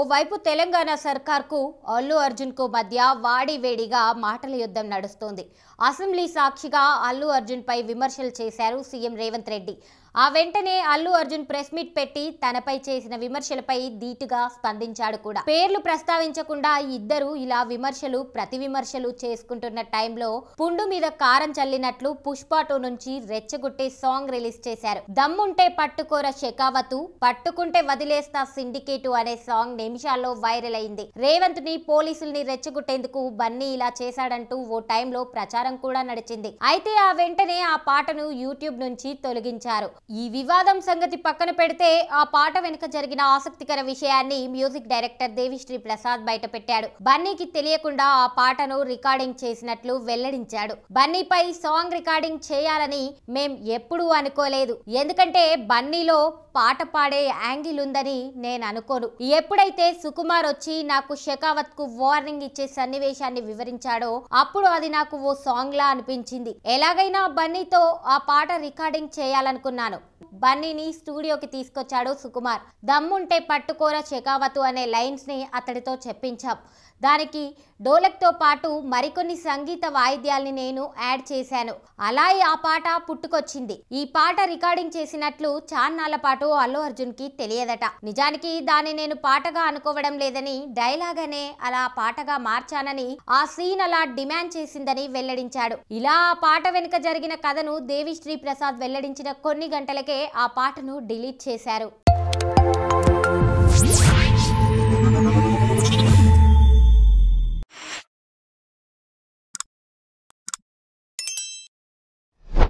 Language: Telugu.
ఓవైపు తెలంగాణ సర్కార్కు అల్లు అర్జున్కు మధ్య వాడివేడిగా మాటల యుద్ధం నడుస్తోంది. అసెంబ్లీ సాక్షిగా అల్లు అర్జున్పై విమర్శలు చేశారు సీఎం రేవంత్ రెడ్డి. ఆ వెంటనే అల్లు అర్జున్ ప్రెస్ మీట్ పెట్టి తనపై చేసిన విమర్శలపై ధీటుగా స్పందించాడు కూడా. పేర్లు ప్రస్తావించకుండా ఇద్దరు ఇలా ప్రతి విమర్శలు చేసుకుంటున్న టైంలో పుండు మీద కారం చల్లినట్లు పుష్ప 2 నుంచి రెచ్చగొట్టే సాంగ్ రిలీజ్ చేశారు. దమ్ముంటే పట్టుకోర షెకావతు, పట్టుకుంటే వదిలేస్తా సిండికేటు అనే సాంగ్ నిమిషాల్లో వైరల్ అయింది. రేవంత్ ని పోలీసుల్ని రెచ్చగొట్టేందుకు బన్నీ ఇలా చేశాడంటూ ఓ టైంలో ప్రచారం కూడా నడిచింది. అయితే ఆ వెంటనే ఆ పాటను యూట్యూబ్ నుంచి తొలగించారు. ఈ వివాదం సంగతి పక్కన పెడితే ఆ పాట వెనుక జరిగిన ఆసక్తికర విషయాన్ని మ్యూజిక్ డైరెక్టర్ దేవిశ్రీ ప్రసాద్ బయటపెట్టాడు. బన్నీకి తెలియకుండా ఆ పాటను రికార్డింగ్ చేసినట్లు వెల్లడించాడు. బన్నీపై సాంగ్ రికార్డింగ్ చేయాలని మేం ఎప్పుడూ అనుకోలేదు. ఎందుకంటే బన్నీలో పాట పాడే యాంగిల్ ఉందని నేను అనుకోను. ఎప్పుడైతే సుకుమార్ వచ్చి నాకు షెకావత్ కు వార్నింగ్ ఇచ్చే సన్నివేశాన్ని వివరించాడో అప్పుడు అది నాకు ఓ సాంగ్ లా అనిపించింది. ఎలాగైనా బన్నీతో ఆ పాట రికార్డింగ్ చేయాలనుకున్నాను. బన్నీని స్టూడియోకి తీసుకొచ్చాడు సుకుమార్. దమ్ముంటే పట్టుకోర షెకావతు అనే లైన్స్ ని అతడితో చెప్పించాం. దానికి డోలక్తో పాటు మరికొన్ని సంగీత వాయిద్యాల్ని నేను యాడ్ చేశాను. అలా ఆ పాట పుట్టుకొచ్చింది. ఈ పాట రికార్డింగ్ చేసినట్లు చాన్నాళ్ల పాటు అల్లు అర్జున్ కి తెలియదట. నిజానికి దాన్ని నేను పాటగా అనుకోవడం లేదని, డైలాగ్ అనే అలా పాటగా మార్చానని, ఆ సీన్ అలా డిమాండ్ చేసిందని వెల్లడించాడు. ఇలా ఆ పాట వెనుక జరిగిన కథను దేవిశ్రీ ప్రసాద్ వెల్లడించిన కొన్ని గంటలకే ఆ పాటను డిలీట్ చేశారు.